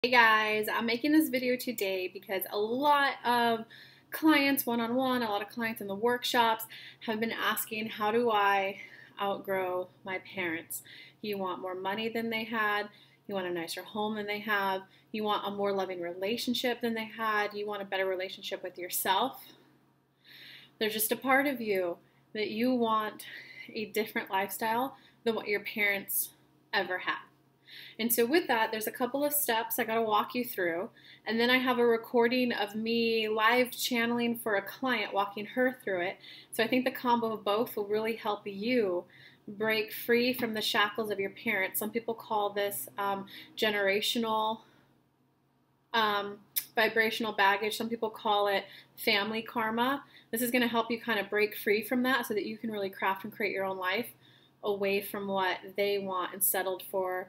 Hey guys, I'm making this video today because a lot of clients one-on-one, a lot of clients in the workshops have been asking, how do I outgrow my parents? You want more money than they had, you want a nicer home than they have, you want a more loving relationship than they had, you want a better relationship with yourself. There's just a part of you that you want a different lifestyle than what your parents ever had. And so with that, there's a couple of steps I got to walk you through. And then I have a recording of me live channeling for a client, walking her through it. So I think the combo of both will really help you break free from the shackles of your parents. Some people call this generational vibrational baggage. Some people call it family karma. This is going to help you kind of break free from that so that you can really craft and create your own life away from what they want and settled for,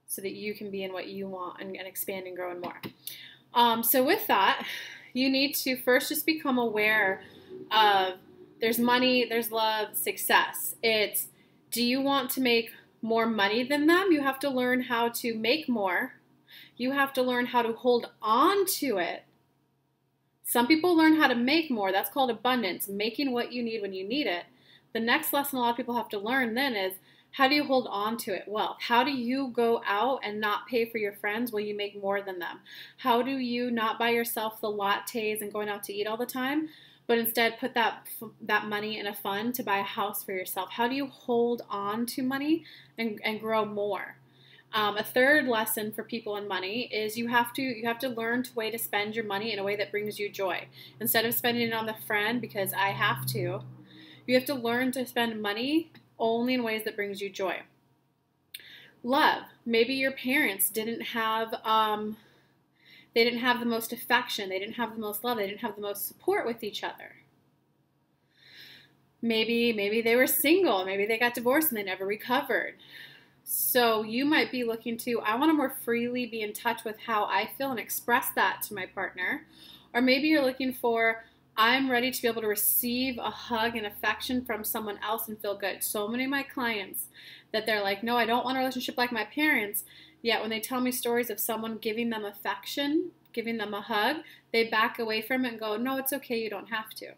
so that you can be in what you want and expand and grow and more. So with that, you need to first just become aware of there's money, there's love, success. It's, do you want to make more money than them? You have to learn how to make more. You have to learn how to hold on to it. Some people learn how to make more. That's called abundance, making what you need when you need it. The next lesson a lot of people have to learn then is, how do you hold on to it well? How do you go out and not pay for your friends while you make more than them? How do you not buy yourself the lattes and going out to eat all the time, but instead put that money in a fund to buy a house for yourself? How do you hold on to money and grow more? A third lesson for people in money is you have to learn to way to spend your money in a way that brings you joy. Instead of spending it on the friend because I have to, you have to learn to spend money only in ways that brings you joy. Love. Maybe your parents didn't have the most affection, they didn't have the most love, they didn't have the most support with each other. Maybe they were single, maybe they got divorced and they never recovered. So you might be looking to, I want to more freely be in touch with how I feel and express that to my partner. Or maybe you're looking for, I'm ready to be able to receive a hug and affection from someone else and feel good. So many of my clients that they're like, no, I don't want a relationship like my parents. Yet when they tell me stories of someone giving them affection, giving them a hug, they back away from it and go, no, it's okay, you don't have to.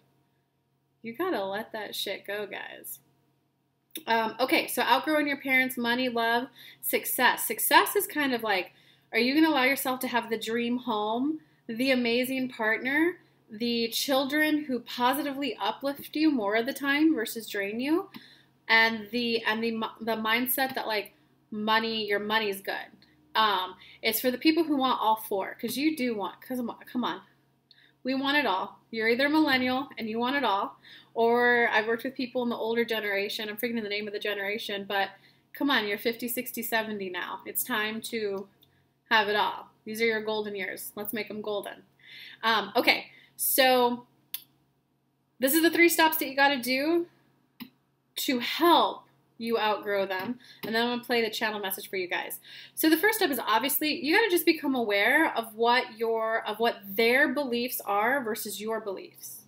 You gotta let that shit go, guys. Okay, so outgrowing your parents, money, love, success. Success is kind of like, are you gonna allow yourself to have the dream home, the amazing partner, the children who positively uplift you more of the time versus drain you, and the mindset that like your money's good. It's for the people who want all four, because you do want, come on, we want it all. You're either a millennial and you want it all, or I've worked with people in the older generation, I'm forgetting the name of the generation, but come on, you're 50, 60, 70 now. It's time to have it all. These are your golden years. Let's make them golden. Okay. So this is the 3 steps that you got to do to help you outgrow them. And then I'm going to play the channel message for you guys. So the first step is, obviously you got to just become aware of what their beliefs are versus your beliefs.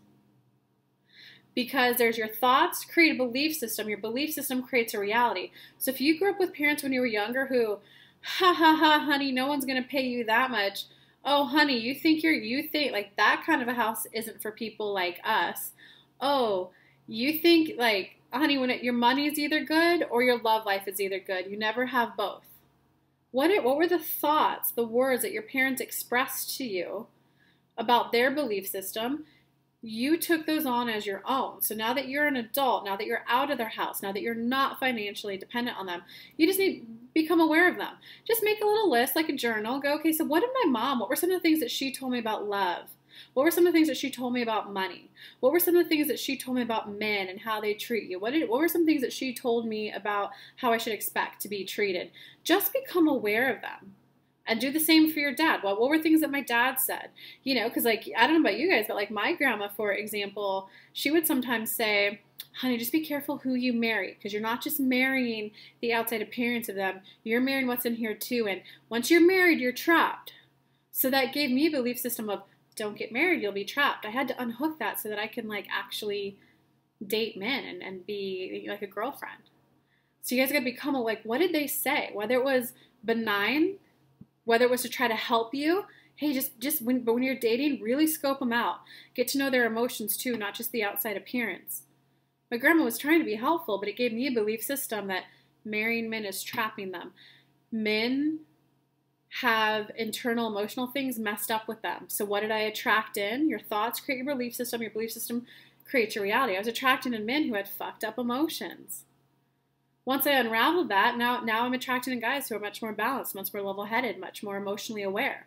Because there's your thoughts create a belief system. Your belief system creates a reality. So if you grew up with parents when you were younger who, ha ha ha, honey, no one's going to pay you that much. Oh, honey, you think like that kind of a house isn't for people like us. Oh, you think like, honey, when your money is either good or your love life is either good. You never have both. What were the thoughts, the words that your parents expressed to you about their belief system? You took those on as your own. So now that you're an adult, now that you're out of their house, now that you're not financially dependent on them, you just need to become aware of them. Just make a little list, like a journal. Go, okay, so what were some of the things that she told me about love? What were some of the things that she told me about money? What were some of the things that she told me about men and how they treat you? What were some things that she told me about how I should expect to be treated? Just become aware of them. And do the same for your dad. Well, what were things that my dad said? You know, because like, I don't know about you guys, but like my grandma, for example, she would sometimes say, honey, just be careful who you marry, because you're not just marrying the outside appearance of them, you're marrying what's in here too. And once you're married, you're trapped. So that gave me a belief system of, don't get married, you'll be trapped. I had to unhook that so that I can like actually date men and be like a girlfriend. So you guys got to become like, what did they say? Whether it was benign, Whether it was to try to help you, hey, but when you're dating, really scope them out. Get to know their emotions too, not just the outside appearance. My grandma was trying to be helpful, but it gave me a belief system that marrying men is trapping them. Men have internal emotional things messed up with them. So what did I attract in? Your thoughts create your belief system creates your reality. I was attracting in men who had fucked up emotions. Once I unraveled that, now I'm attracting in guys who are much more balanced, much more level-headed, much more emotionally aware.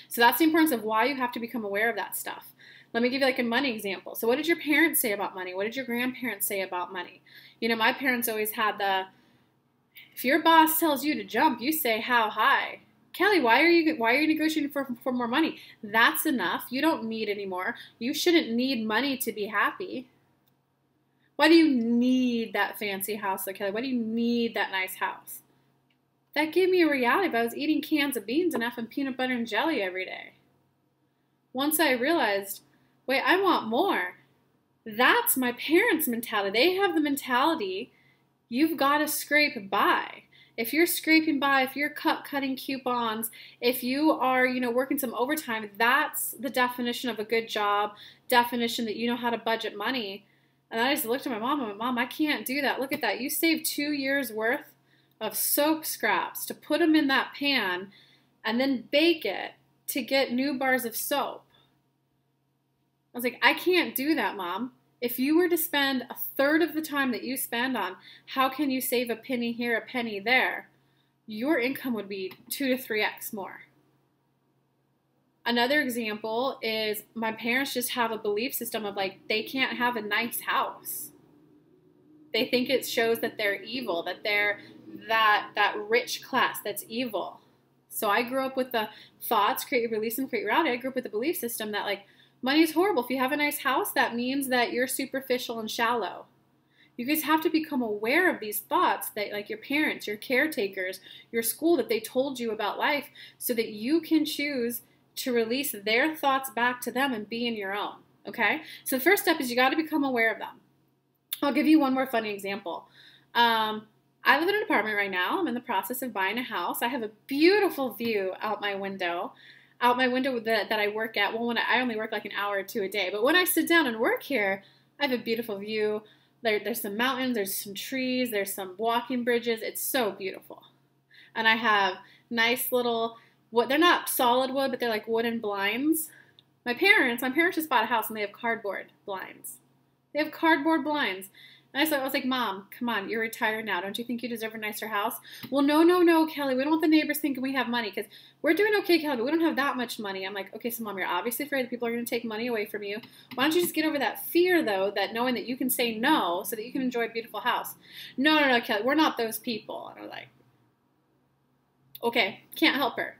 So that's the importance of why you have to become aware of that stuff. Let me give you like a money example. So what did your parents say about money? What did your grandparents say about money? You know, my parents always had if your boss tells you to jump, you say how high. Kelly, why are you negotiating for more money? That's enough. You don't need any more. You shouldn't need money to be happy. Why do you need that fancy house, though, Kelly? Why do you need that nice house? That gave me a reality, but I was eating cans of beans and effing peanut butter and jelly every day. Once I realized, wait, I want more. That's my parents' mentality. They have the mentality, you've got to scrape by. If you're scraping by, if you're cutting coupons, if you are, working some overtime, that's the definition of a good job, definition that you know how to budget money. And I just looked at my mom and went, Mom, I can't do that. Look at that. You saved 2 years worth of soap scraps to put them in that pan and then bake it to get new bars of soap. I was like, I can't do that, Mom. If you were to spend a third of the time that you spend on how can you save a penny here, a penny there, your income would be 2 to 3x more. Another example is my parents just have a belief system of like, they can't have a nice house. They think it shows that they're evil, that they're that rich class that's evil. So I grew up with the thoughts, create your beliefs and create reality. I grew up with the belief system that like, money is horrible. If you have a nice house, that means that you're superficial and shallow. You guys have to become aware of these thoughts that like your parents, your caretakers, your school, that they told you about life so that you can choose to release their thoughts back to them and be in your own, okay? So the first step is you got to become aware of them. I'll give you one more funny example. I live in an apartment right now. I'm in the process of buying a house. I have a beautiful view out my window that I work at. Well, I only work like an hour or two a day, but when I sit down and work here, I have a beautiful view. There's some mountains, there's some trees, there's some walking bridges. It's so beautiful. And I have nice little, they're not solid wood, but they're like wooden blinds. My parents just bought a house and they have cardboard blinds. They have cardboard blinds. And I was like, Mom, come on, you're retired now. Don't you think you deserve a nicer house? Well, no, Kelly. We don't want the neighbors thinking we have money because we're doing okay, Kelly, but we don't have that much money. I'm like, okay, so Mom, you're obviously afraid that people are going to take money away from you. Why don't you just get over that fear, though, that knowing that you can say no so that you can enjoy a beautiful house? No, Kelly, we're not those people. And I was like, okay, can't help her.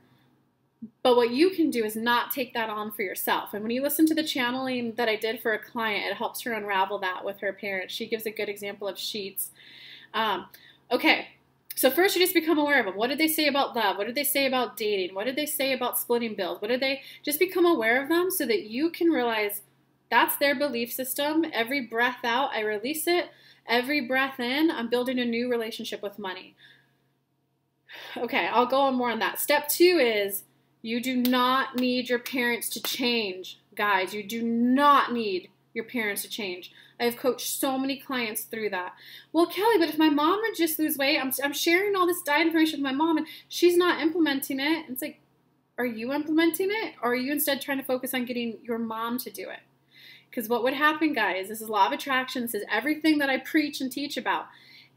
But what you can do is not take that on for yourself. And when you listen to the channeling that I did for a client, it helps her unravel that with her parents. She gives a good example of sheets. Okay, so first you just become aware of them. What did they say about love? What did they say about dating? What did they say about splitting bills? Just become aware of them so that you can realize that's their belief system. Every breath out, I release it. Every breath in, I'm building a new relationship with money. Okay, I'll go on more on that. Step 2 is, you do not need your parents to change. Guys, you do not need your parents to change. I have coached so many clients through that. Well, Kelly, but if my mom would just lose weight, I'm sharing all this diet information with my mom and she's not implementing it. And it's like, are you implementing it? Or are you instead trying to focus on getting your mom to do it? Because what would happen, guys, this is law of attraction. This is everything that I preach and teach about.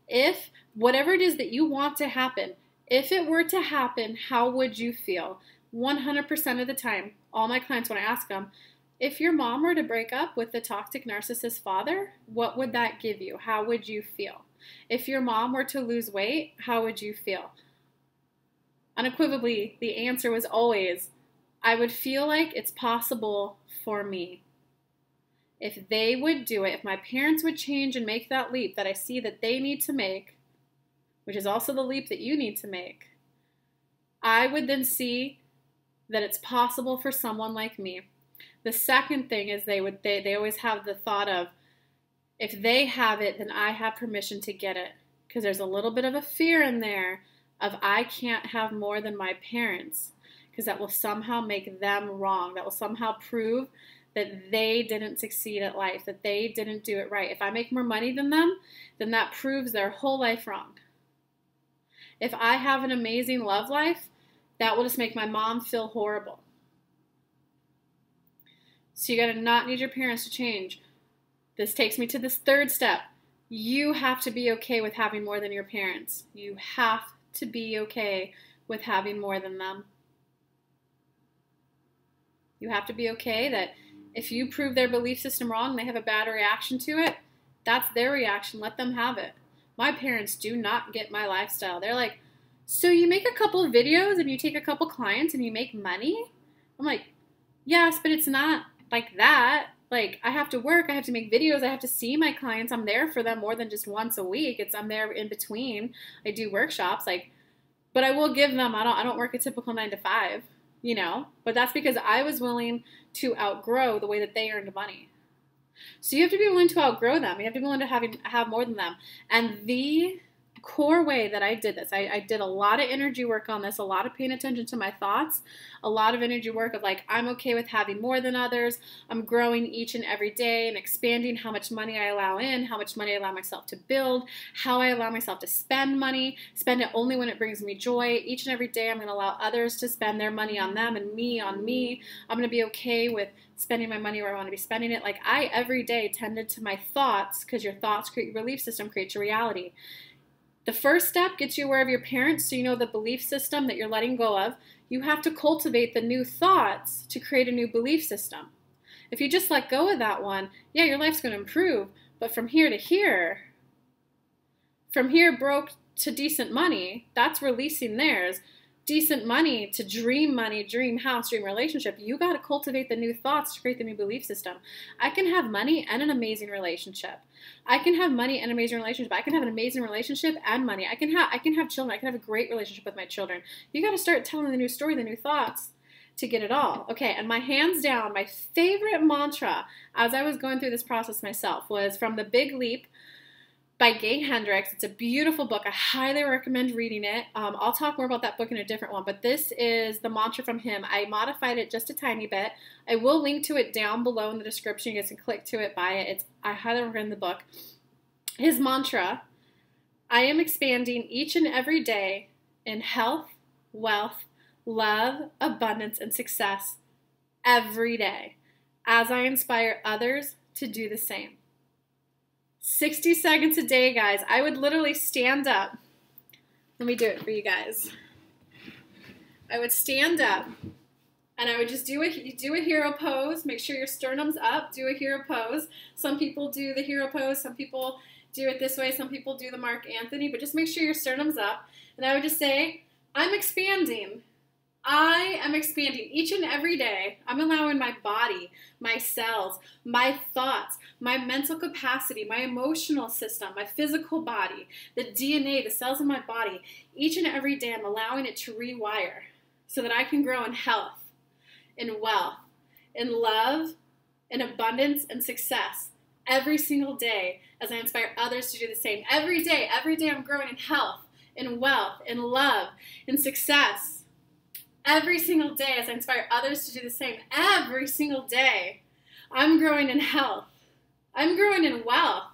If whatever it is that you want to happen, if it were to happen, how would you feel? 100% of the time, all my clients, when I ask them, if your mom were to break up with the toxic narcissist father, what would that give you? How would you feel? If your mom were to lose weight, how would you feel? Unequivocally, the answer was always, I would feel like it's possible for me. If they would do it, if my parents would change and make that leap that I see that they need to make, which is also the leap that you need to make, I would then see that it's possible for someone like me. The second thing is they always have the thought of, if they have it, then I have permission to get it. Because there's a little bit of a fear in there of I can't have more than my parents, because that will somehow make them wrong. That will somehow prove that they didn't succeed at life, that they didn't do it right. If I make more money than them, then that proves their whole life wrong. If I have an amazing love life, that will just make my mom feel horrible. So you got to not need your parents to change. This takes me to this third step. You have to be okay with having more than your parents. You have to be okay with having more than them. You have to be okay that if you prove their belief system wrong, they have a bad reaction to it, that's their reaction. Let them have it. My parents do not get my lifestyle. They're like, so you make a couple of videos and you take a couple clients and you make money? I'm like, yes, but it's not like that. Like, I have to work, I have to make videos, I have to see my clients. I'm there for them more than just once a week. I'm there in between. I do workshops, like, but I will give them, I don't work a typical 9 to 5, you know, but that's because I was willing to outgrow the way that they earned money. So you have to be willing to outgrow them. You have to be willing to have more than them. And the core way that I did this, I did a lot of energy work on this, a lot of paying attention to my thoughts, a lot of energy work of like, I'm okay with having more than others. I'm growing each and every day and expanding how much money I allow in, how much money I allow myself to build, how I allow myself to spend money, spend it only when it brings me joy. Each and every day I'm going to allow others to spend their money on them and me on me. I'm going to be okay with spending my money where I want to be spending it. Like, I every day tended to my thoughts, because your thoughts create your belief system, creates your reality. The first step gets you aware of your parents, so you know the belief system that you're letting go of. You have to cultivate the new thoughts to create a new belief system. If you just let go of that one, yeah, your life's going to improve. But from here to here, from here broke to decent money, that's releasing theirs. Decent money to dream money, dream house, dream relationship. You got to cultivate the new thoughts to create the new belief system. I can have money and an amazing relationship. I can have money and an amazing relationship. I can have an amazing relationship and money. I can have children. I can have a great relationship with my children. You got to start telling the new story, the new thoughts to get it all. Okay, and my hands down, my favorite mantra as I was going through this process myself was from The Big Leap by Gay Hendricks. It's a beautiful book. I highly recommend reading it. I'll talk more about that book in a different one, but this is the mantra from him. I modified it just a tiny bit. I will link to it down below in the description. You guys can click to it, buy it. I highly recommend the book. His mantra: I am expanding each and every day in health, wealth, love, abundance, and success every day as I inspire others to do the same. 60 seconds a day, guys. I would literally stand up. Let me do it for you guys. I would stand up and I would just do a hero pose. Make sure your sternum's up. Do a hero pose. Some people do the hero pose. Some people do it this way. Some people do the Mark Anthony. But just make sure your sternum's up. And I would just say, I'm expanding. I am expanding each and every day. I'm allowing my body, my cells, my thoughts, my mental capacity, my emotional system, my physical body, the DNA, the cells in my body, each and every day I'm allowing it to rewire so that I can grow in health, in wealth, in love, in abundance, and success every single day as I inspire others to do the same. Every day I'm growing in health, in wealth, in love, in success. Every single day as I inspire others to do the same. Every single day I'm growing in health. I'm growing in wealth.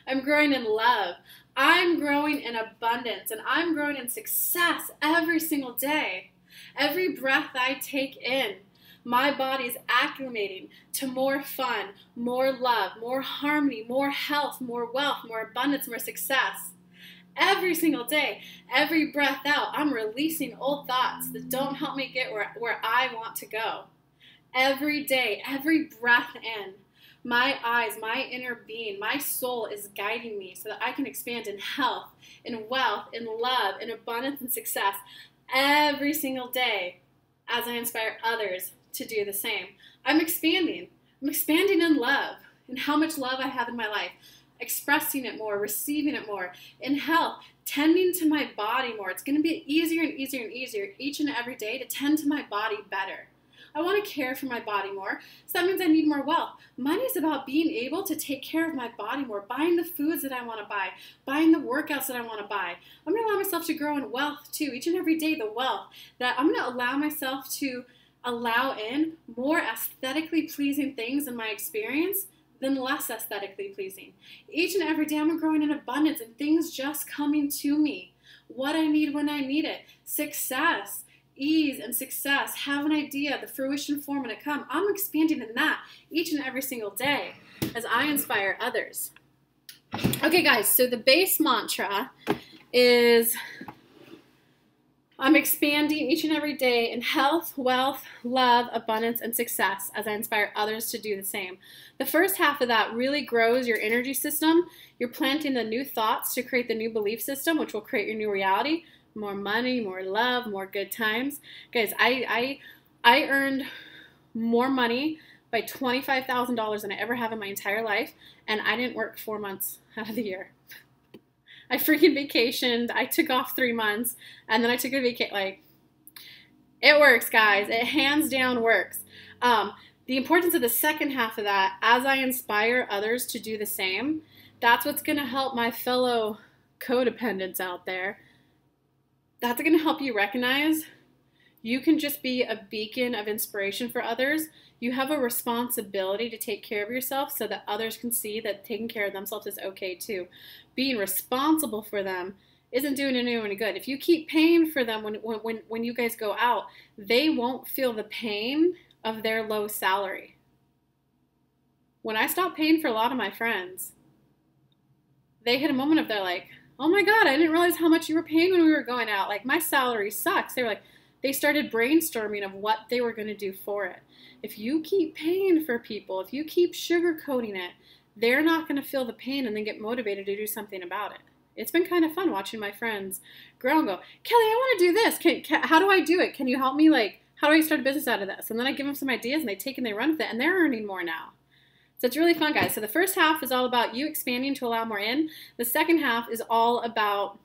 I'm growing in love. I'm growing in abundance. And I'm growing in success every single day. Every breath I take in, my body's acclimating to more fun, more love, more harmony, more health, more wealth, more abundance, more success. Every single day, every breath out, I'm releasing old thoughts that don't help me get where I want to go. Every day, every breath in, my eyes, my inner being, my soul is guiding me so that I can expand in health, in wealth, in love, in abundance and success every single day as I inspire others to do the same. I'm expanding. I'm expanding in love, in how much love I have in my life. Expressing it more, receiving it more, in health, tending to my body more. It's going to be easier and easier and easier each and every day to tend to my body better. I want to care for my body more. So that means I need more wealth. Money is about being able to take care of my body more, buying the foods that I want to buy, buying the workouts that I want to buy. I'm going to allow myself to grow in wealth too, each and every day, the wealth that I'm going to allow myself to allow in more aesthetically pleasing things in my experience than less aesthetically pleasing. Each and every day I'm growing in abundance and things just coming to me. What I need when I need it. Success, ease and success. Have an idea, the fruition form when it comes. I'm expanding in that each and every single day as I inspire others. Okay guys, so the base mantra is I'm expanding each and every day in health, wealth, love, abundance, and success as I inspire others to do the same. The first half of that really grows your energy system. You're planting the new thoughts to create the new belief system, which will create your new reality. More money, more love, more good times. Guys, I earned more money by $25,000 than I ever have in my entire life, and I didn't work 4 months out of the year. I freaking vacationed. I took off 3 months, and then I took a vacation. Like, it works, guys. It hands down works. The importance of the second half of that, as I inspire others to do the same, that's what's going to help my fellow codependents out there. That's going to help you recognize you can just be a beacon of inspiration for others. You have a responsibility to take care of yourself so that others can see that taking care of themselves is okay too. Being responsible for them isn't doing anyone any good. If you keep paying for them when you guys go out, they won't feel the pain of their low salary. When I stopped paying for a lot of my friends, they hit a moment of they're like, oh my God, I didn't realize how much you were paying when we were going out. Like, my salary sucks. They were like, they started brainstorming of what they were going to do for it. If you keep paying for people, if you keep sugarcoating it, they're not going to feel the pain and then get motivated to do something about it. It's been kind of fun watching my friends grow and go, Kelly, I want to do this. How do I do it? Can you help me? Like, how do I start a business out of this? And then I give them some ideas and they take and they run with it and they're earning more now. So it's really fun, guys. So the first half is all about you expanding to allow more in. The second half is all about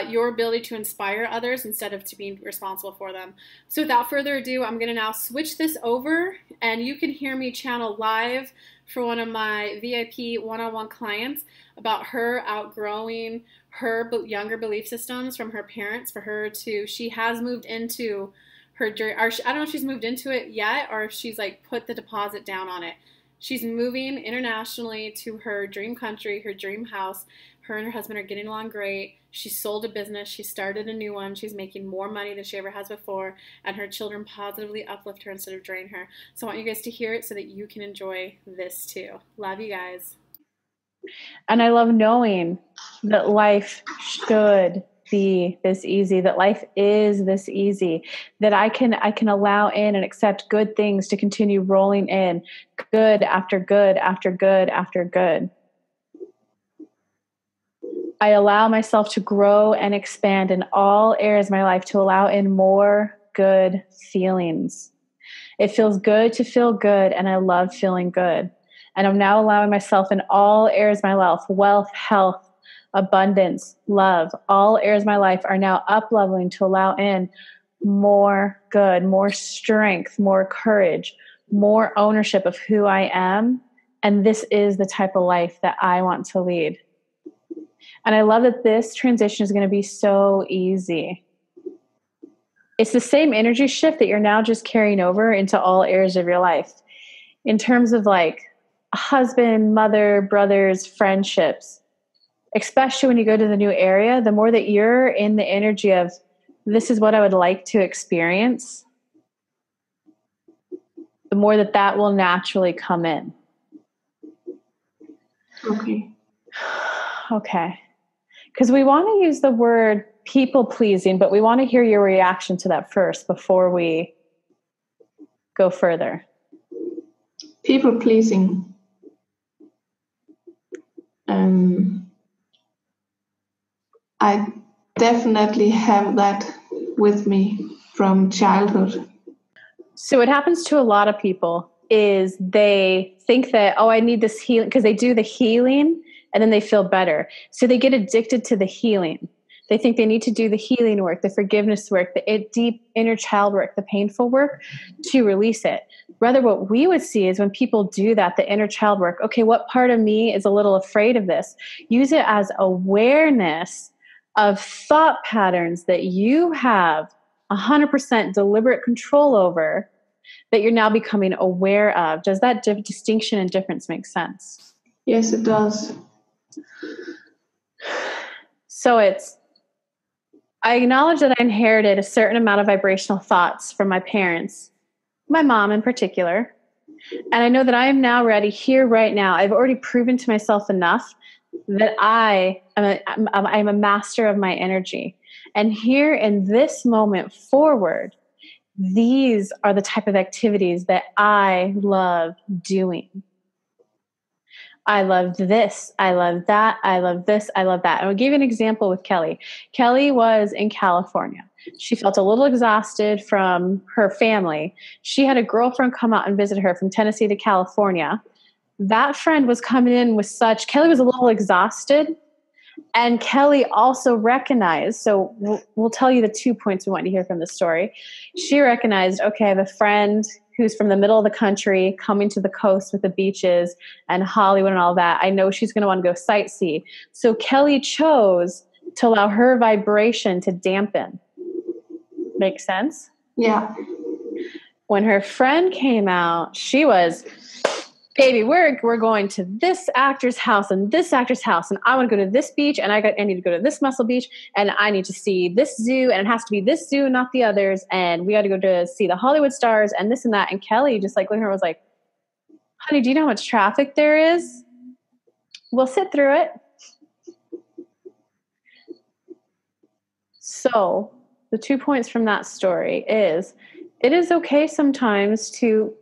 your ability to inspire others instead of to being responsible for them. So without further ado, I'm going to now switch this over and you can hear me channel live for one of my VIP one-on-one clients about her outgrowing her younger belief systems from her parents she has moved into her dream. I don't know if she's moved into it yet or if she's like put the deposit down on it. She's moving internationally to her dream country, her dream house. Her and her husband are getting along great. She sold a business. She started a new one. She's making more money than she ever has before. And her children positively uplift her instead of drain her. So I want you guys to hear it so that you can enjoy this too. Love you guys. And I love knowing that life should be this easy, that life is this easy, that I can allow in and accept good things to continue rolling in, good after good after good after good. I allow myself to grow and expand in all areas of my life to allow in more good feelings. It feels good to feel good, and I love feeling good. And I'm now allowing myself in all areas of my life, wealth, health, abundance, love, all areas of my life are now up-leveling to allow in more good, more strength, more courage, more ownership of who I am. And this is the type of life that I want to lead. And I love that this transition is going to be so easy. It's the same energy shift that you're now just carrying over into all areas of your life. In terms of like husband, mother, brothers, friendships, especially when you go to the new area, the more that you're in the energy of this is what I would like to experience, the more that will naturally come in. Okay. Because we want to use the word people pleasing, but we want to hear your reaction to that first before we go further. People pleasing. I definitely have that with me from childhood. So what happens to a lot of people is they think that, oh, I need this healing, because they do the healing and then they feel better. So they get addicted to the healing. They think they need to do the healing work, the forgiveness work, the deep inner child work, the painful work to release it. Rather, what we would see is when people do that, the inner child work, okay, what part of me is a little afraid of this? Use it as awareness of thought patterns that you have 100% deliberate control over that you're now becoming aware of. Does that distinction and difference make sense? Yes, it does. So I acknowledge that I inherited a certain amount of vibrational thoughts from my parents, my mom in particular. And I know that I am now ready here right now. I've already proven to myself enough that I'm a master of my energy. And here in this moment forward, these are the type of activities that I love doing. I love this. I love that. I love this. I love that. And I'll give you an example with Kelly. Kelly was in California. She felt a little exhausted from her family. She had a girlfriend come out and visit her from Tennessee to California. That friend was coming in with Kelly was a little exhausted. And Kelly also recognized, so we'll tell you the 2 points we want to hear from the story. She recognized, okay, I have a friend who's from the middle of the country coming to the coast with the beaches and Hollywood and all that. I know she's going to want to go sightsee. So Kelly chose to allow her vibration to dampen. Make sense? Yeah. When her friend came out, she was, baby, we're going to this actor's house and this actor's house, and I want to go to this beach, and I need to go to this Muscle Beach, and I need to see this zoo, and it has to be this zoo, not the others, and we got to go to see the Hollywood stars and this and that. And Kelly just like looking at her was like, honey, do you know how much traffic there is? We'll sit through it. So the 2 points from that story is it is okay sometimes to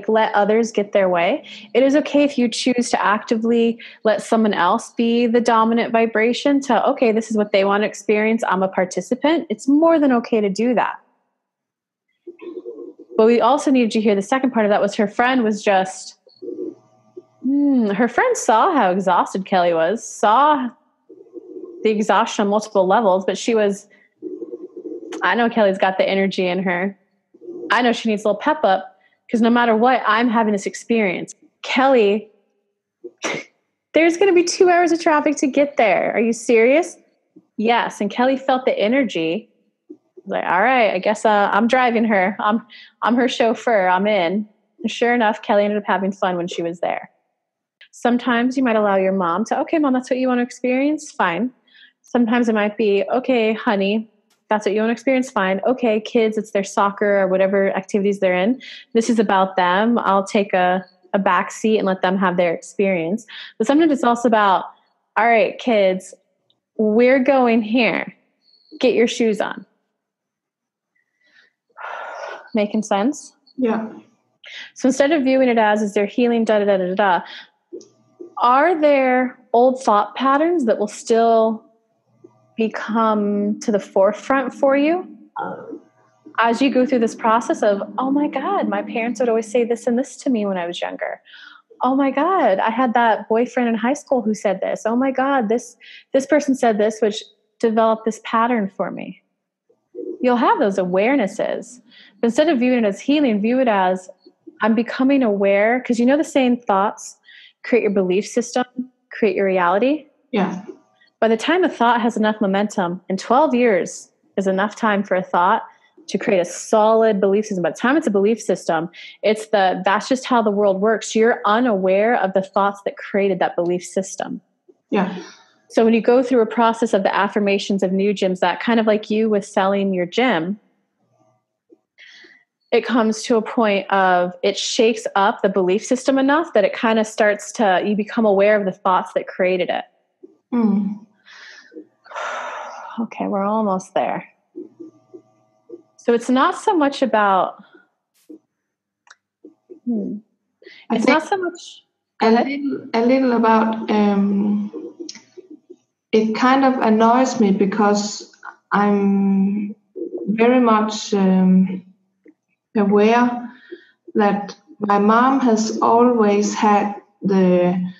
let others get their way. It is okay if you choose to actively let someone else be the dominant vibration to, okay, this is what they want to experience. I'm a participant. It's more than okay to do that. But we also needed to hear the second part of that was her friend was just, her friend saw how exhausted Kelly was, saw the exhaustion on multiple levels, but she was, I know Kelly's got the energy in her. I know she needs a little pep up. Because no matter what, I'm having this experience. Kelly, there's going to be 2 hours of traffic to get there. Are you serious? Yes. And Kelly felt the energy. Like, all right, I guess I'm driving her. I'm her chauffeur. I'm in. And sure enough, Kelly ended up having fun when she was there. Sometimes you might allow your mom to, okay, mom, that's what you want to experience? Fine. Sometimes it might be, okay, honey, that's what you want to experience? Fine. Okay, kids, it's their soccer or whatever activities they're in. This is about them. I'll take a back seat and let them have their experience. But sometimes it's also about, all right, kids, we're going here. Get your shoes on. Making sense? Yeah. So instead of viewing it as, is there healing, da-da-da-da-da, are there old thought patterns that will still become to the forefront for you as you go through this process of, oh my God, my parents would always say this and this to me when I was younger. Oh my God, I had that boyfriend in high school who said this. Oh my God, this person said this, which developed this pattern for me. You'll have those awarenesses. But instead of viewing it as healing, view it as I'm becoming aware, because you know the saying, thoughts create your belief system, create your reality. Yeah. By the time a thought has enough momentum, and 12 years is enough time for a thought to create a solid belief system. By the time it's a belief system, that's just how the world works. You're unaware of the thoughts that created that belief system. Yeah. So when you go through a process of the affirmations of new gyms, that kind of like you with selling your gym, it comes to a point of it shakes up the belief system enough that it kind of starts to, you become aware of the thoughts that created it. Mm. Okay, we're almost there. So it's not so much about, it's not so much a little about, it kind of annoys me because I'm very much aware that my mom has always had the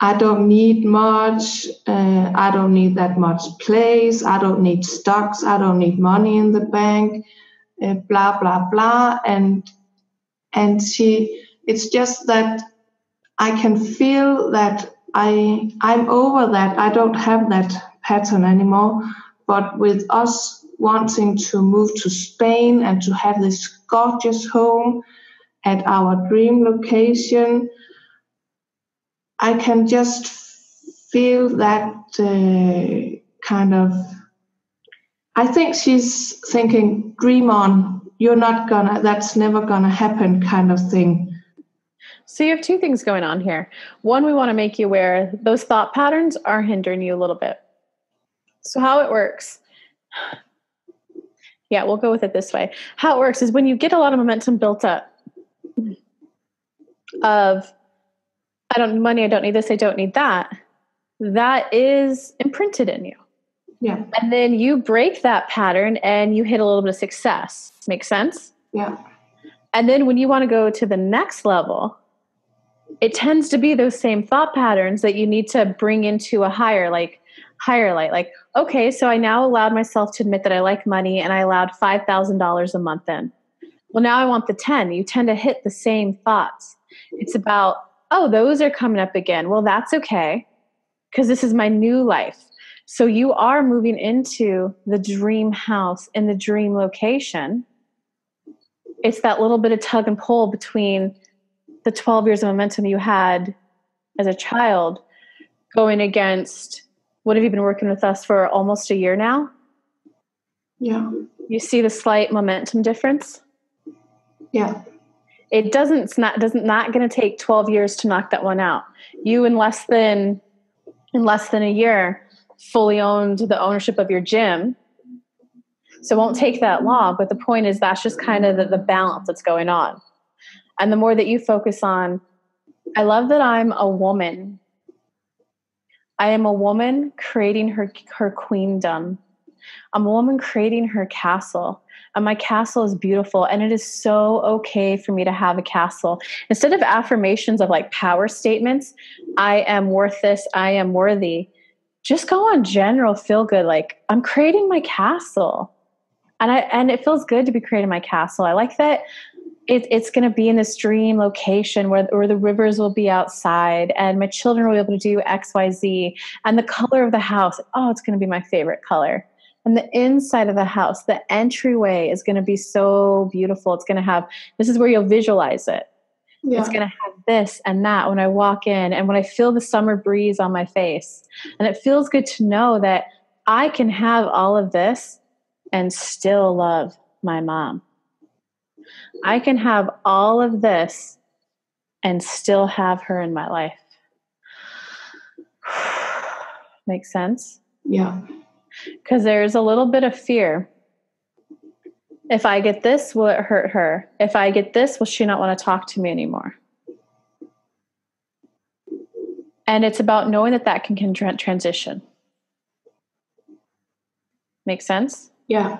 I don't need much. I don't need that much place. I don't need stocks. I don't need money in the bank. Blah blah blah. And it's just that I can feel that I'm over that. I don't have that pattern anymore. But with us wanting to move to Spain and to have this gorgeous home at our dream location, I can just feel that kind of. I think she's thinking, dream on. That's never gonna happen kind of thing. So you have two things going on here. One, we want to make you aware those thought patterns are hindering you a little bit. So how it works. Yeah, we'll go with it this way. How it works is when you get a lot of momentum built up of, I don't need money, I don't need this, I don't need that. That is imprinted in you. Yeah. And then you break that pattern and you hit a little bit of success. Make sense? Yeah. And then when you want to go to the next level, it tends to be those same thought patterns that you need to bring into a higher light. Like, okay, so I now allowed myself to admit that I like money and I allowed $5,000 a month in. Well, now I want the 10. You tend to hit the same thoughts. It's about, oh, those are coming up again. Well, that's okay because this is my new life. So you are moving into the dream house in the dream location. It's that little bit of tug and pull between the 12 years of momentum you had as a child going against, what have you been working with us for almost a year now? Yeah. You see the slight momentum difference? Yeah. It's not going to take 12 years to knock that one out. You in less than a year fully owned the ownership of your gym. So it won't take that long, but the point is that's just kind of the balance that's going on. And the more that you focus on, I love that I'm a woman. I am a woman creating her queendom. I'm a woman creating her castle. And my castle is beautiful. And it is so okay for me to have a castle. Instead of affirmations of like power statements, I am worth this, I am worthy. Just go on general feel good. Like, I'm creating my castle. And it feels good to be creating my castle. I like that it's going to be in this dream location where the rivers will be outside and my children will be able to do X, Y, Z. And the color of the house, oh, it's going to be my favorite color. And the inside of the house, the entryway is going to be so beautiful. It's going to have, this is where you'll visualize it. Yeah. It's going to have this and that when I walk in and when I feel the summer breeze on my face. And it feels good to know that I can have all of this and still love my mom. I can have all of this and still have her in my life. Makes sense? Yeah. Because there's a little bit of fear. If I get this, will it hurt her? If I get this, will she not want to talk to me anymore? And it's about knowing that can transition. Make sense? Yeah.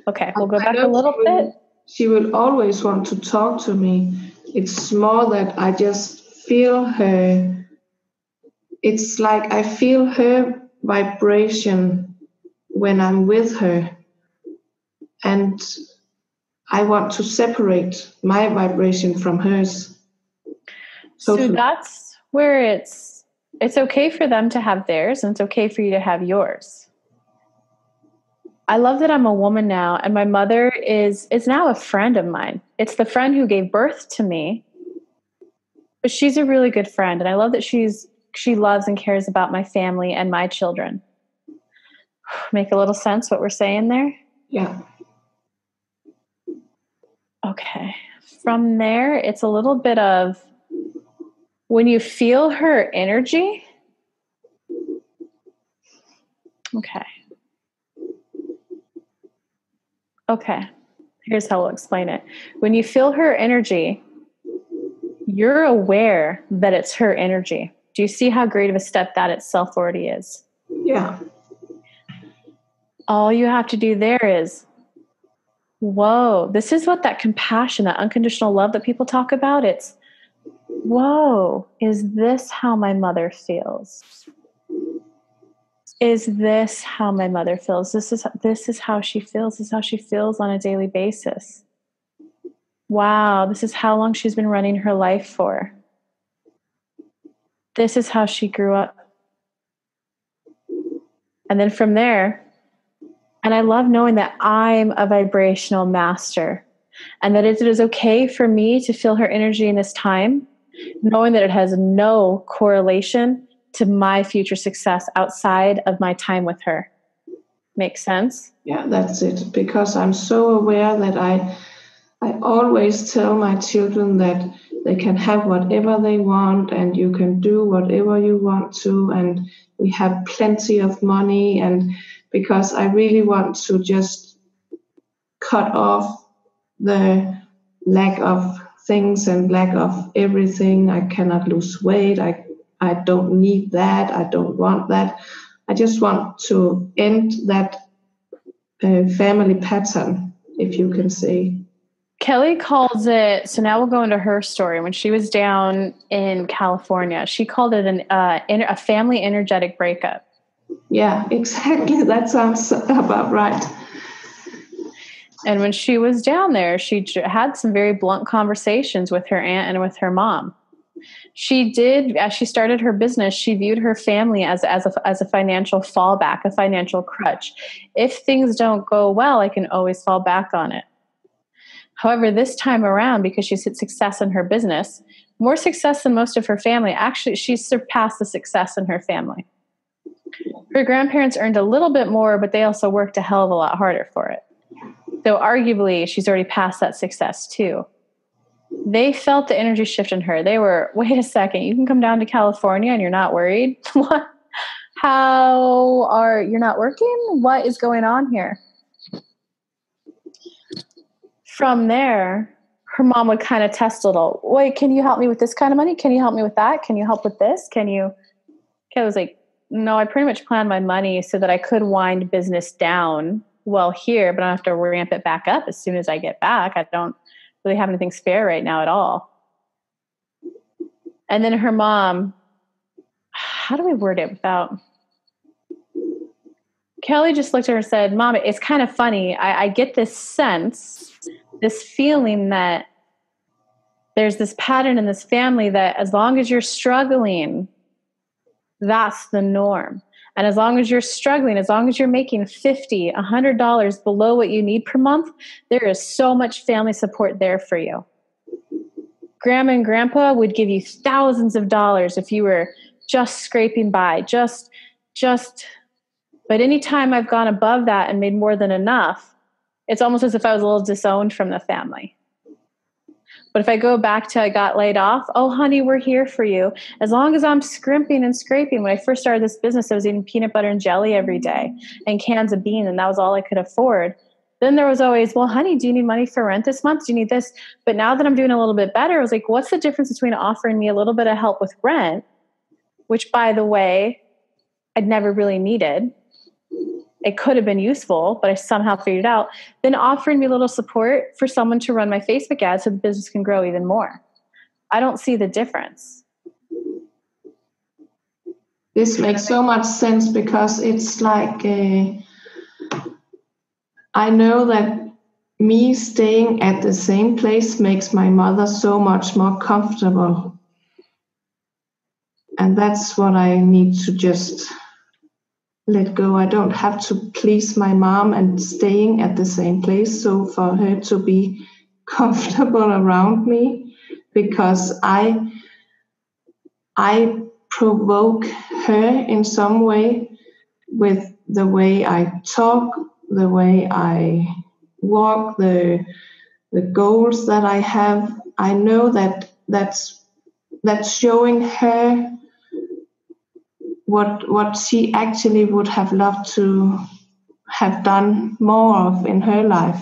Okay, we'll go back a little bit. She will always want to talk to me. It's more that I just feel her. It's like I feel her vibration when I'm with her. And I want to separate my vibration from hers. So that's where it's okay for them to have theirs and it's okay for you to have yours. I love that I'm a woman now and my mother is now a friend of mine. It's the friend who gave birth to me, but she's a really good friend. And I love that she loves and cares about my family and my children. Make a little sense what we're saying there? Yeah. Okay. From there, it's a little bit of when you feel her energy. Okay. Here's how we'll explain it. When you feel her energy, you're aware that it's her energy. Do you see how great of a step that itself already is? Yeah. All you have to do there is, whoa, this is what that compassion, that unconditional love that people talk about. It's, whoa, is this how my mother feels? Is this how my mother feels? This is how she feels. This is how she feels on a daily basis. Wow, this is how long she's been running her life for. This is how she grew up. And then from there, and I love knowing that I'm a vibrational master and that it is okay for me to feel her energy in this time, knowing that it has no correlation to my future success outside of my time with her. Makes sense? Yeah, that's it. Because I'm so aware that I always tell my children that they can have whatever they want and you can do whatever you want to, and we have plenty of money, and because I really want to just cut off the lack of things and lack of everything. I cannot lose weight. I don't need that. I don't want that. I just want to end that family pattern, if you can say. Kelly calls it, so now we'll go into her story. When she was down in California, she called it a family energetic breakup. Yeah, exactly. That sounds about right. And when she was down there, she had some very blunt conversations with her aunt and with her mom. She did, as she started her business, she viewed her family as a financial fallback, a financial crutch. If things don't go well, I can always fall back on it. However, this time around, because she's had success in her business, more success than most of her family, actually, she's surpassed the success in her family. Her grandparents earned a little bit more, but they also worked a hell of a lot harder for it. So arguably, she's already past that success too. They felt the energy shift in her. They were, wait a second, you can come down to California and you're not worried? What? You're not working? What is going on here? From there, her mom would kind of test a little. Wait, can you help me with this kind of money? Can you help me with that? Can you help with this? Kelly was like, no, I pretty much planned my money so that I could wind business down well here, but I don't have to ramp it back up as soon as I get back. I don't really have anything spare right now at all. And then her mom, how do we word it without? Kelly just looked at her and said, Mom, it's kind of funny. I get this sense, this feeling that there's this pattern in this family that as long as you're struggling, that's the norm. And as long as you're struggling, as long as you're making $50, $100 below what you need per month, there is so much family support there for you. Grandma and Grandpa would give you thousands of dollars if you were just scraping by, but anytime I've gone above that and made more than enough, it's almost as if I was a little disowned from the family. But if I go back to I got laid off, oh, honey, we're here for you. As long as I'm scrimping and scraping. When I first started this business, I was eating peanut butter and jelly every day and cans of beans, and that was all I could afford. Then there was always, well, honey, do you need money for rent this month? Do you need this? But now that I'm doing a little bit better, I was like, what's the difference between offering me a little bit of help with rent, which, by the way, I'd never really needed. It could have been useful, but I somehow figured it out. Then offering me a little support for someone to run my Facebook ads so the business can grow even more. I don't see the difference. This makes so much sense because it's like, I know that me staying at the same place makes my mother so much more comfortable. And that's what I need to just let go. I don't have to please my mom and staying at the same place. So for her to be comfortable around me, because I provoke her in some way with the way I talk, the way I walk, the goals that I have. I know that's showing her what she actually would have loved to have done more of in her life.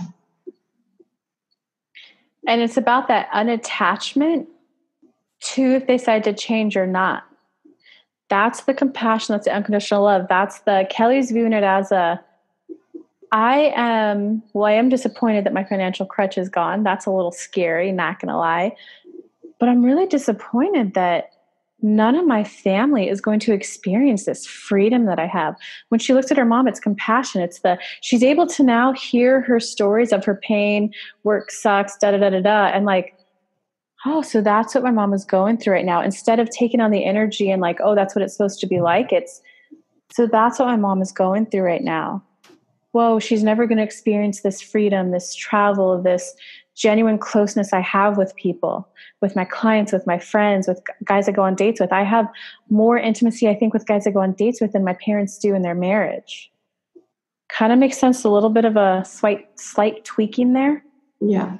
And it's about that unattachment to if they decide to change or not. That's the compassion, that's the unconditional love. That's the Kelly's viewing it as I am disappointed that my financial crutch is gone. That's a little scary, not gonna lie. But I'm really disappointed that none of my family is going to experience this freedom that I have. When she looks at her mom, it's compassion. She's able to now hear her stories of her pain, work sucks, da da da da da. And like, oh, so that's what my mom is going through right now. Instead of taking on the energy and like, oh, that's what it's supposed to be like. So that's what my mom is going through right now. Whoa, she's never going to experience this freedom, this travel, this genuine closeness I have with people, with my clients, with my friends, with guys I go on dates with. I have more intimacy, I think, with guys I go on dates with than my parents do in their marriage. Kind of makes sense, a little bit of a slight tweaking there. Yeah.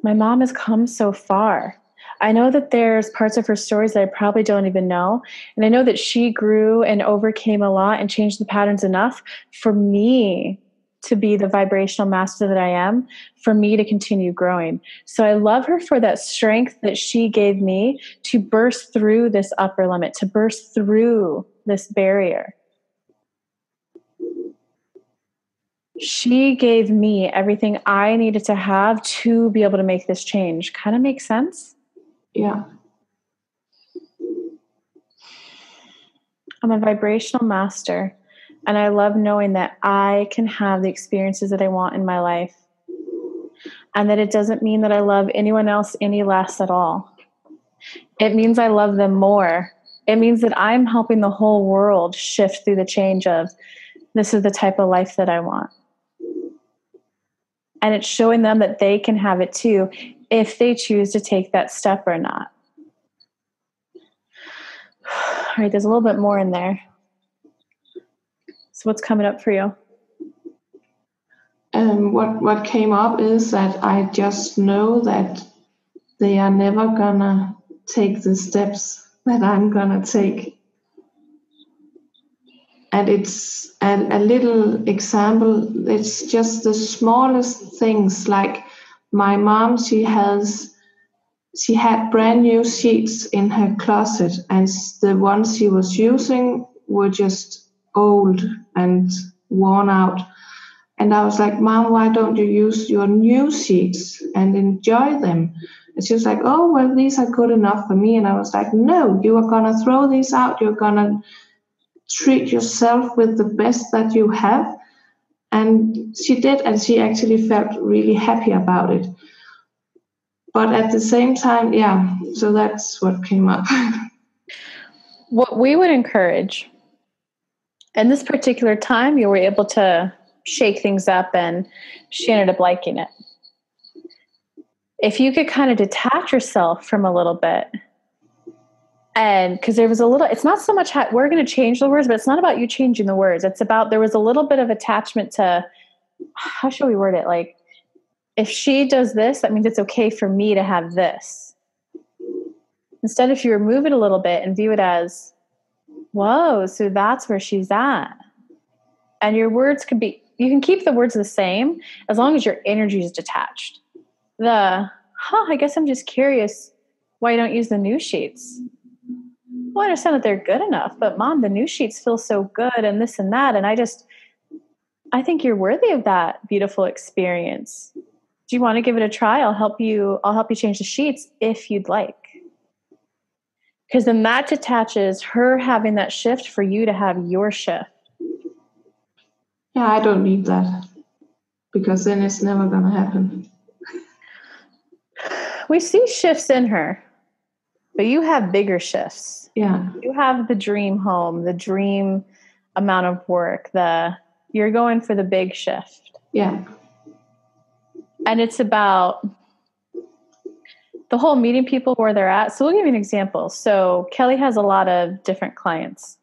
My mom has come so far. I know that there's parts of her stories that I probably don't even know. And I know that she grew and overcame a lot and changed the patterns enough for me to be the vibrational master that I am, for me to continue growing. So I love her for that strength that she gave me to burst through this upper limit, to burst through this barrier. She gave me everything I needed to have to be able to make this change. Kind of makes sense? Yeah. I'm a vibrational master, and I love knowing that I can have the experiences that I want in my life, and that it doesn't mean that I love anyone else any less at all. It means I love them more. It means that I'm helping the whole world shift through the change of, this is the type of life that I want. And it's showing them that they can have it too, if they choose to take that step or not. All right, there's a little bit more in there. So what's coming up for you? What came up is that I just know that they are never gonna take the steps that I'm gonna take. And it's a little example. It's just the smallest things. Like my mom, she had brand new sheets in her closet, and the ones she was using were just old and worn out. And I was like, Mom, why don't you use your new sheets and enjoy them? And she was like, oh, well, these are good enough for me. And I was like, no, you are going to throw these out. You're going to treat yourself with the best that you have. And she did, and she actually felt really happy about it. But at the same time, yeah, so that's what came up. What we would encourage, in this particular time, you were able to shake things up, and she ended up liking it. If you could kind of detach yourself from a little bit, and because there was a little, it's not so much how we're going to change the words, but it's not about you changing the words. It's about, there was a little bit of attachment to, how should we word it? Like, if she does this, that means it's okay for me to have this. Instead, if you remove it a little bit and view it as, whoa, so that's where she's at. And your words could be, you can keep the words the same as long as your energy is detached. I guess I'm just curious why you don't use the new sheets. Well, I understand that they're good enough, but Mom, the new sheets feel so good and this and that. And I think you're worthy of that beautiful experience. Do you want to give it a try? I'll help you change the sheets if you'd like. Because then that detaches her having that shift for you to have your shift. Yeah, I don't need that, because then it's never going to happen. We see shifts in her, but you have bigger shifts. Yeah. You have the dream home, the dream amount of work, you're going for the big shift. Yeah. And it's about the whole meeting people where they're at. So we'll give you an example. So Kelly has a lot of different clients.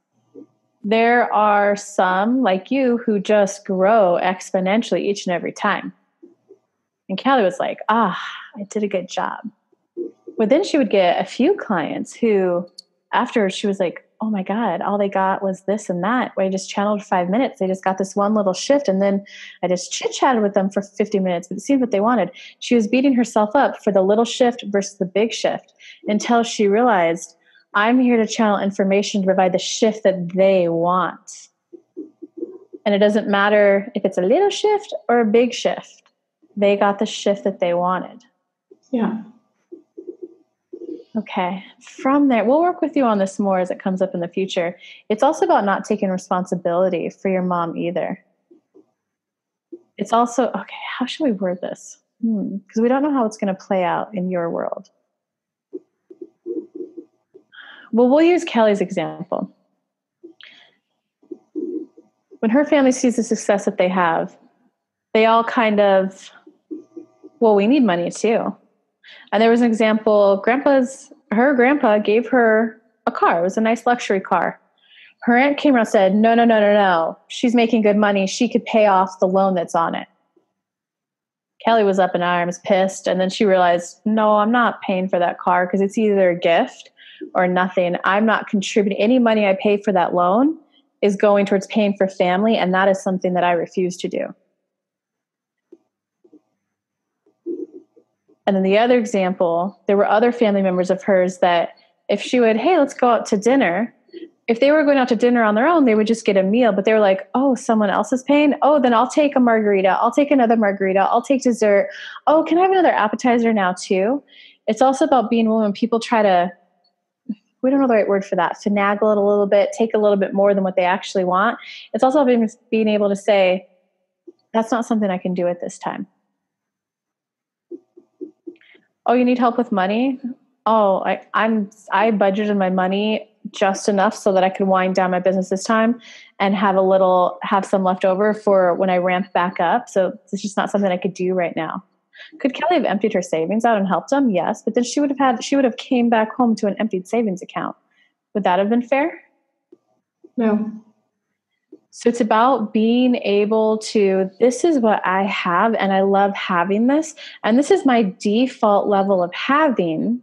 There are some like you who just grow exponentially each and every time. And Kelly was like, I did a good job. But then she would get a few clients who, after she was like, oh my God, all they got was this and that. I just channeled 5 minutes. They just got this one little shift. And then I just chit-chatted with them for 50 minutes, but it seemed what they wanted. She was beating herself up for the little shift versus the big shift until she realized, I'm here to channel information to provide the shift that they want. And it doesn't matter if it's a little shift or a big shift. They got the shift that they wanted. Yeah. Okay. From there, we'll work with you on this more as it comes up in the future. It's also about not taking responsibility for your mom either. It's also, okay, how should we word this? Because we don't know how it's going to play out in your world. Well, we'll use Kelly's example. When her family sees the success that they have, they all kind of, well, we need money too. And there was an example, her grandpa gave her a car. It was a nice luxury car. Her aunt came around and said, no. She's making good money. She could pay off the loan that's on it. Kelly was up in arms, pissed. And then she realized, no, I'm not paying for that car because it's either a gift or nothing. I'm not contributing. Any money I pay for that loan is going towards paying for family. And that is something that I refuse to do. And then the other example, there were other family members of hers that if she would, hey, let's go out to dinner. If they were going out to dinner on their own, they would just get a meal. But they were like, oh, someone else is paying? Oh, then I'll take a margarita. I'll take another margarita. I'll take dessert. Oh, can I have another appetizer now too? It's also about being willing when people try to, we don't know the right word for that, finagle it a little bit, take a little bit more than what they actually want. It's also about being able to say, that's not something I can do at this time. Oh, you need help with money? Oh, I budgeted my money just enough so that I could wind down my business this time and have some left over for when I ramp back up. So it's just not something I could do right now. Could Kelly have emptied her savings out and helped them? Yes, but then she would have came back home to an emptied savings account. Would that have been fair? No. So it's about being able to, this is what I have and I love having this. And this is my default level of having.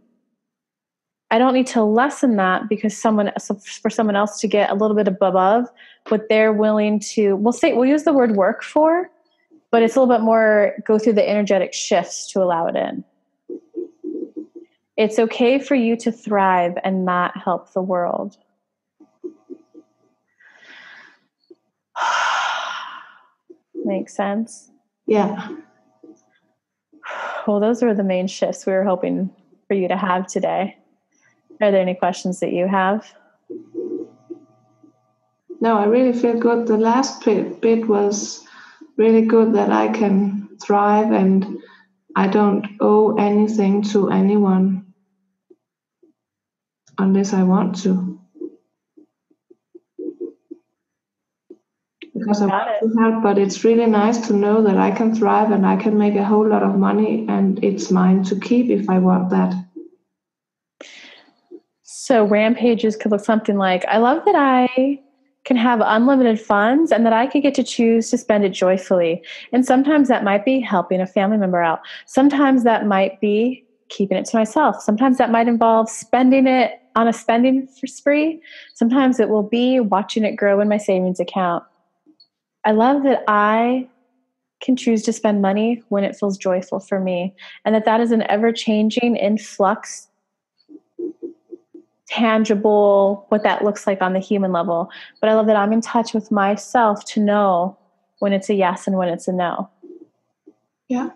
I don't need to lessen that because for someone else to get a little bit above what they're willing to, we'll use the word work for, but it's a little bit more go through the energetic shifts to allow it in. It's okay for you to thrive and not help the world. Makes sense? Yeah. Well, those were the main shifts we were hoping for you to have today. Are there any questions that you have? No, I really feel good. The last bit was really good, that I can thrive and I don't owe anything to anyone unless I want to. Because I want to help, but it's really nice to know that I can thrive and I can make a whole lot of money and it's mine to keep if I want that. So rampages could look something like, I love that I can have unlimited funds and that I could get to choose to spend it joyfully. And sometimes that might be helping a family member out. Sometimes that might be keeping it to myself. Sometimes that might involve spending it on a spending spree. Sometimes it will be watching it grow in my savings account. I love that I can choose to spend money when it feels joyful for me, and that is an ever-changing, in flux, tangible, what that looks like on the human level. But I love that I'm in touch with myself to know when it's a yes and when it's a no. Yeah.